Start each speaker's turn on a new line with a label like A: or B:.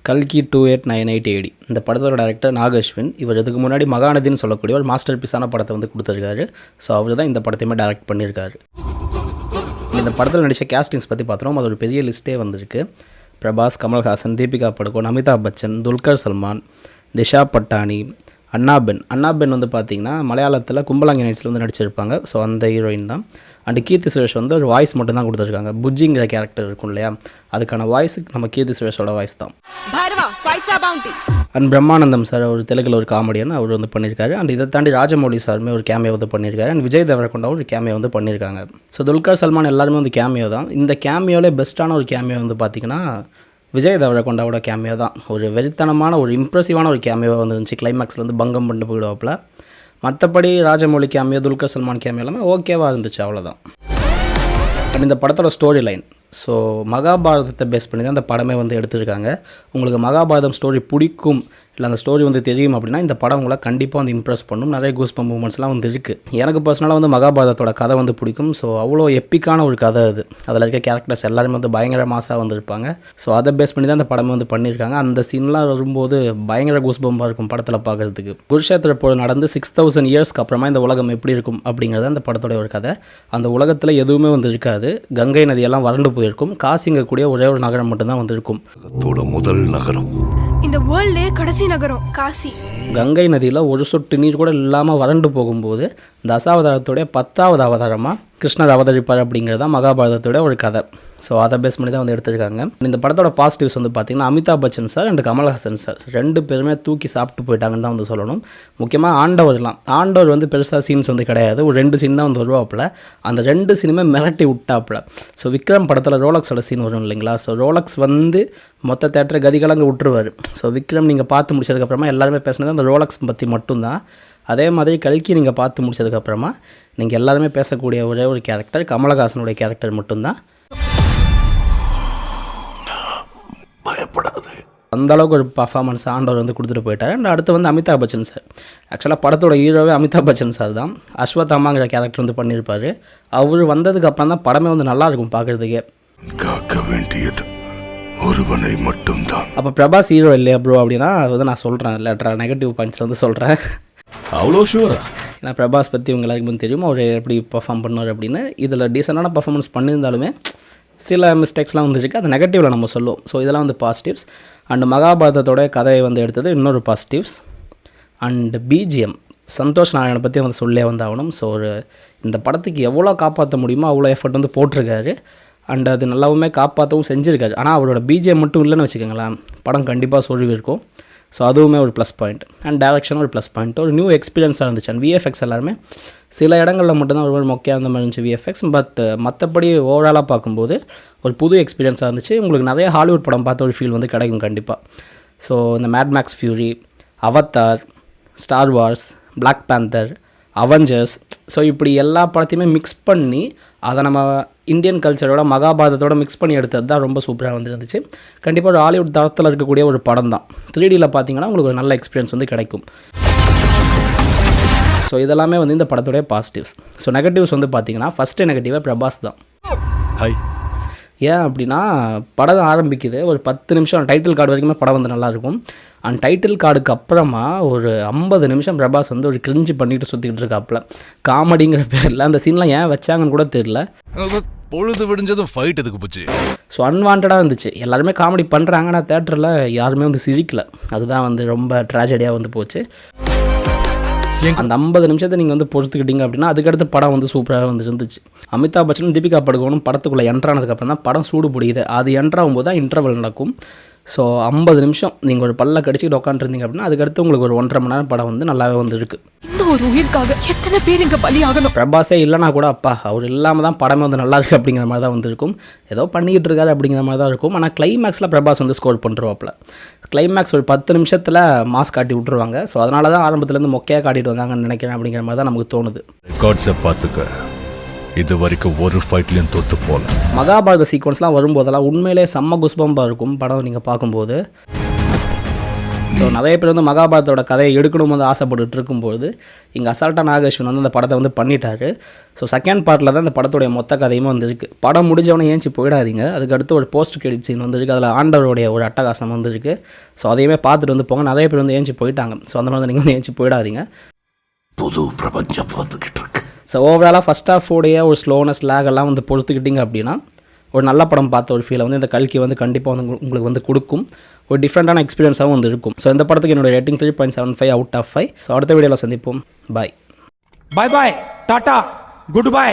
A: கல்கி 2898 AD இந்த படத்தோட டைரக்டர் நாகஸ்வின். இவர் இதுக்கு முன்னாடி மகாநதின்னு சொல்லக்கூடிய ஒரு மாஸ்டர் பீஸான படத்தை வந்து கொடுத்துருக்காரு. ஸோ அவர் தான் இந்த படத்தையுமே டைரக்ட் பண்ணியிருக்காரு. இந்த படத்தில் நடித்த கேஸ்டிங்ஸ் பற்றி பார்த்தோம். அது ஒரு பெரிய லிஸ்ட்டே வந்திருக்கு. பிரபாஸ், கமல்ஹாசன், தீபிகா படுகோன், அமிதாப் பச்சன், துல்கர் சல்மான், திஷா பட்டானி, அண்ணாபென் வந்து பார்த்திங்கன்னா மலையாளத்தில் கும்பலாங்கி நைட்ஸில் வந்து நடிச்சிருப்பாங்க. ஸோ அந்த ஹீரோயின் தான். அண்டு கீர்த்தி சுரேஷ் வந்து ஒரு வாய்ஸ் மட்டும் தான் கொடுத்துருக்காங்க. புஜ்ஜிங்கிற கேரக்டர் இருக்கும் இல்லையா, அதுக்கான வாய்ஸுக்கு நம்ம கீர்த்தி சுரேஷோட வாய்ஸ் தான். அண்ட் பிரம்மானந்தம் சார் ஒரு தெலுங்கில் ஒரு காமெடியன் அவர் வந்து பண்ணியிருக்காரு. அண்ட் இதை தாண்டி ராஜமௌலி சாருமே ஒரு கேமியோ வந்து பண்ணியிருக்காரு. அண்ட் விஜய் தேவரகொண்டாவும் ஒரு கேமியோ வந்து பண்ணியிருக்காங்க. ஸோ துல்கர் சல்மான் எல்லாருமே வந்து கேமியோ தான். இந்த கேமியோலே பெஸ்ட்டான ஒரு கேமியோ வந்து பார்த்திங்கன்னா விஜய் தேவரகொண்டாவோட கேமியோ தான். ஒரு வெறித்தனமான ஒரு இம்ப்ரெசிவான ஒரு கேமியோ வந்துருந்துச்சு. கிளைமேக்ஸில் வந்து பங்கம் பண்ணி போயிடுவாப்பில். மற்றபடி ராஜமௌலி கேமியோ, துல்கர் சல்மான் கேமியோ எல்லாமே ஓகேவாக இருந்துச்சு, அவ்வளோதான். அண்ட் இந்த படத்தோட ஸ்டோரி லைன், ஸோ மகாபாரதத்தை பேஸ் பண்ணி தான் அந்த படமே வந்து எடுத்திருக்காங்க. உங்களுக்கு மகாபாரதம் ஸ்டோரி பிடிக்கும், இல்லை அந்த ஸ்டோரி வந்து தெரியும் அப்படின்னா இந்த படம் உங்களை கண்டிப்பாக வந்து இம்ப்ரெஸ் பண்ணும். நிறைய கூஸ்பம்ப் மூமெண்ட்ஸ்லாம் வந்து இருக்குது. எனக்கு பர்சனலாக வந்து மகாபாரதத்தோட கதை வந்து பிடிக்கும். ஸோ அவ்வளோ எப்பிக்கான ஒரு கதை அது. அதில் இருக்க கேரக்டர்ஸ் எல்லாருமே வந்து பயங்கர மாசாக வந்துருப்பாங்க. ஸோ அதை பேஸ் பண்ணி தான் அந்த படமே வந்து பண்ணியிருக்காங்க. அந்த சீன்லாம் வரும்போது பயங்கர கூஸ்பம்பாக இருக்கும் படத்தில் பார்க்குறதுக்கு. குருஷேத்திர போர் நடந்து 6000 இயர்ஸ்க்கு அப்புறமா இந்த உலகம் எப்படி இருக்கும் அப்படிங்கிறது அந்த படத்தோட ஒரு கதை. அந்த உலகத்தில் எதுவுமே வந்து இருக்காது. கங்கை நதியெல்லாம் வறண்டு போயிருக்கும். காசிங்கக்கூடிய ஒரே ஒரு நகரம் மட்டும்தான் வந்து இருக்கும்.
B: முதல் நகரம்
C: இந்த வேர்ல்ட்லயே கடைசி நகரம் காசி.
A: கங்கை நதியில் ஒரு சொட்டு நீர் கூட இல்லாமல் வறண்டு போகும்போது தசாவதாரத்துடைய 10வது அவதாரமாக கிருஷ்ணர் அவதரிப்பார் அப்படிங்கிறது தான் மகாபாரதத்தோட ஒரு கதை. ஸோ அதை பேஸ் பண்ணி தான் வந்து எடுத்திருக்காங்க. இந்த படத்தோட பாசிட்டிவ்ஸ் வந்து பார்த்திங்கன்னா Amitabh Bachchan sir and Kamal Haasan sir 2 பேருமே தூக்கி சாப்பிட்டு போயிட்டாங்கன்னு தான் வந்து சொல்லணும். முக்கியமாக ஆண்டவர் வந்து பெருசாக சீன்ஸ் வந்து கிடையாது. ஒரு 2 சீன் தான் வந்து வருவாப்பில். அந்த 2 சீனுமே மிரட்டி விட்டாப்புல. ஸோ விக்ரம் படத்தில் ரோலக்ஸோட சீன் வரும் இல்லைங்களா, ஸோ ரோலக்ஸ் வந்து மொத்த தேட்டரை கதிகலங்க விட்டுருவார். ஸோ விக்ரம் நீங்கள் பார்த்து முடிச்சதுக்கப்புறமா எல்லாருமே பேசுனது அந்த ரோலக்ஸ் பற்றி மட்டும்தான். அதே மாதிரி கல்கி நீங்கள் பார்த்து முடிச்சதுக்கப்புறமா நீங்கள் எல்லாருமே பேசக்கூடிய ஒரே ஒரு கேரக்டர் கமலஹாசனுடைய கேரக்டர் மட்டும்தான்.
B: பயப்படாது,
A: அந்தளவுக்கு ஒரு பர்ஃபார்மன்ஸ் ஆண்டவர் வந்து கொடுத்துட்டு போயிட்டார். அண்ட் அடுத்து வந்து அமிதாப் பச்சன் சார். ஆக்சுவலாக படத்தோட ஹீரோவே அமிதாப் பச்சன் சார் தான். அஸ்வத்தாமாங்கிற கேரக்டர் வந்து பண்ணியிருப்பார். அவர் வந்ததுக்கு அப்புறம் தான் படமே வந்து நல்லாயிருக்கும் பார்க்குறதுக்கே.
B: காக்க வேண்டியது ஒருவனை மட்டும்தான்.
A: அப்போ பிரபாஸ் ஹீரோ இல்லையா ப்ரோ அப்படின்னா அது வந்து நான் சொல்கிறேன் லேட்டராக நெகட்டிவ் பாயிண்ட்ஸ் வந்து சொல்கிறேன்.
B: அவ்வளோ ஷூரா?
A: ஏன்னா பிரபாஸ் பற்றி உங்க எல்லாருக்கும் தெரியும் அவர் எப்படி பர்ஃபார்ம் பண்ணுவார் அப்படின்னு. இதில் டீசெண்டான பர்ஃபார்மன்ஸ் பண்ணியிருந்தாலுமே சில மிஸ்டேக்ஸ்லாம் வந்துருக்கு. அது நெகட்டிவில் நம்ம சொல்லுவோம். ஸோ இதெல்லாம் வந்து பாசிட்டிவ்ஸ். அண்ட் மகாபாரதத்தோட கதையை வந்து எடுத்தது இன்னொரு பாசிட்டிவ்ஸ். அண்ட் பிஜிஎம் சந்தோஷ் நாராயணனை பற்றி வந்து சொல்லே வந்து ஆகணும். ஸோ இந்த படத்துக்கு எவ்வளோ காப்பாற்ற முடியுமோ அவ்வளோ எஃபர்ட் வந்து போட்டிருக்காரு. அண்ட் அது நல்லாவுமே காப்பாற்றவும் செஞ்சுருக்காரு. ஆனால் அவரோட பிஜிஎம் மட்டும் இல்லைன்னு வச்சுக்கோங்களேன், படம் கண்டிப்பாக சொருவி இருக்கும். ஸோ அதுவுமே ஒரு ப்ளஸ் பாயிண்ட். அண்ட் டேரக்ஷன் ஒரு ப்ளஸ் பாயிண்ட். ஒரு நியூ எக்ஸ்பீரியன்ஸாக இருந்துச்சு. அண்ட் விஎஃப்எக்ஸ் எல்லாருமே சில இடங்களில் மட்டும்தான் ஒரு மொக்கையாக அந்த மாதிரி இருந்துச்சு விஎஃப்எக்ஸ். பட் மற்றபடி ஓவராலாக பார்க்கும்போது ஒரு புது எக்ஸ்பீரியன்ஸாக இருந்துச்சு. உங்களுக்கு நிறைய ஹாலிவுட் படம் பார்த்த ஒரு ஃபீல் வந்து கிடைக்கும் கண்டிப்பாக. ஸோ இந்த Mad Max Fury, Avatar, Star Wars, Black Panther, Avengers, so இப்படி எல்லா படத்தையுமே மிக்ஸ் பண்ணி அதை நம்ம இந்தியன் கல்ச்சரோட மகாபாரதத்தோட மிக்ஸ் பண்ணி எடுத்தது தான் ரொம்ப சூப்பராக வந்து இருந்துச்சு. கண்டிப்பாக ஒரு ஹாலிவுட் தரத்தில் இருக்கக்கூடிய ஒரு படம் தான். 3Dயில் பார்த்தீங்கன்னா உங்களுக்கு ஒரு நல்ல எக்ஸ்பீரியன்ஸ் வந்து கிடைக்கும். ஸோ இதெல்லாமே வந்து இந்த படத்தோடைய பாசிட்டிவ்ஸ். ஸோ நெகட்டிவ்ஸ் வந்து பார்த்தீங்கன்னா ஃபஸ்ட்டு நெகட்டிவாக பிரபாஸ் தான். ஏன் அப்படின்னா படம் ஆரம்பிக்குது ஒரு 10 நிமிஷம் டைட்டில் கார்டு வரைக்குமே படம் வந்து நல்லாயிருக்கும். அண்ட் டைட்டில் கார்டுக்கு அப்புறமா ஒரு 50 நிமிஷம் பிரபாஸ் வந்து ஒரு கிரிஞ்சு பண்ணிட்டு சுற்றிக்கிட்டு இருக்காப்புல. காமெடிங்கிற பேரில் அந்த சீன்லாம் ஏன் வச்சாங்கன்னு கூட தெரியல.
B: பொழுது விடிஞ்சதும் ஃபைட் எதுக்கு போச்சு?
A: ஸோ அன்வான்டாக இருந்துச்சு. எல்லாருமே காமெடி பண்ணுறாங்க, ஆனால் தேட்டரில் யாருமே வந்து சிரிக்கல. அதுதான் வந்து ரொம்ப ட்ராஜடியாக வந்து போச்சு. அந்த 50 நிமிஷத்தை நீங்கள் வந்து பொறுத்துக்கிட்டீங்க அப்படின்னா அதுக்கடுத்து படம் வந்து சூப்பராக வந்து இருந்துச்சு. அமிதாப் பச்சனும் தீபிகா படுகோனும் படத்துக்குள்ளே என்ட்ரானதுக்கப்புறம் தான் படம் சூடு பிடிக்குது. அது என்ட்ராகும்போது தான் இன்டர்வல் நடக்கும். ஸோ 50 நிமிஷம் நீங்கள் ஒரு பல்ல கடிச்சிட்டு உட்காந்துருந்தீங்க அப்படின்னா அதுக்கடுத்து உங்களுக்கு ஒரு 1.5 மணி நேரம் படம் வந்து நல்லாவே வந்து இருக்குது.
C: இந்த ஒரு உயிர்க்காக எத்தனை பேர் இங்கே பலியாகணும்.
A: பிரபாஸே இல்லைனா கூட அப்பா அவர் இல்லாமல் தான் படமே வந்து நல்லா இருக்குது அப்படிங்கிற மாதிரி தான் வந்து இருக்கும். ஏதோ பண்ணிக்கிட்டு இருக்காரு அப்படிங்கிற மாதிரி தான் இருக்கும். ஆனால் கிளைமேக்ஸில் பிரபாஸ் வந்து ஸ்கோர் பண்ணுறவாப்பில். கிளைமேக்ஸ் ஒரு 10 நிமிஷத்தில் மாஸ் காட்டி விட்டுருவாங்க. ஸோ அதனால தான் ஆரம்பத்துலேருந்து மொக்கையாக காட்டிட்டு வந்தாங்கன்னு நினைக்கிறேன் அப்படிங்கிற மாதிரி தான் நமக்கு தோணுது.
B: ரெக்கார்ட்ஸை பார்த்துக்க, இது வரைக்கும் ஒரு ஃபைட்லையும் தோற்று போல.
A: மகாபாரத சீக்வன்ஸ்லாம் வரும்போதெல்லாம் உண்மையிலே செம்ம குஸ்பம்பாக இருக்கும் படம் நீங்கள் பார்க்கும்போது. ஸோ நிறைய பேர் வந்து மகாபாரதத்தோட கதையை எடுக்கணும் வந்து ஆசைப்பட்டுட்டு இருக்கும்போது இங்கே அசால்ட்டாக நாகேஸ்வரன் வந்து அந்த படத்தை வந்து பண்ணிட்டாரு. ஸோ செகண்ட் பார்ட்டில் தான் இந்த படத்துடைய மொத்த கதையுமே வந்துருக்கு. படம் முடிஞ்சவனே ஏஞ்சி போயிடாதீங்க. அதுக்கு அடுத்து ஒரு போஸ்ட் கிரெடிட் சீன் வந்துருக்கு. அதில் ஆண்டவருடைய ஒரு அட்டகாசம் வந்துருக்கு. ஸோ அதையுமே பார்த்துட்டு வந்து போங்க. நிறைய பேர் வந்து ஏஞ்சி போயிட்டாங்க. ஸோ அந்த மாதிரி நீங்கள் வந்து ஏஞ்சி போயிடாதீங்க.
D: புது பிரபஞ்சம் வந்துக்கிட்டு இருக்கு.
A: ஸோ ஓவராலாக ஃபஸ்ட் ஹாஃபோடைய ஒரு ஸ்லோனஸ் லேக் எல்லாம் வந்து பொறுத்துக்கிட்டிங்க அப்படின்னா ஒரு நல்ல படம் பார்த்த ஒரு ஃபீலை வந்து இந்த கல்கி வந்து கண்டிப்பாக வந்து உங்களுக்கு வந்து கொடுக்கும். ஒரு டிஃப்ரெண்ட்டான எக்ஸ்பீரியன்ஸாகவும் வந்து இருக்கும். ஸோ இந்த படத்துக்கு என்னோட ரேட்டிங் 3.75 out of 5. ஸோ அடுத்த வீடியோவில் சந்திப்போம். Bye
E: bye bye tata good bye.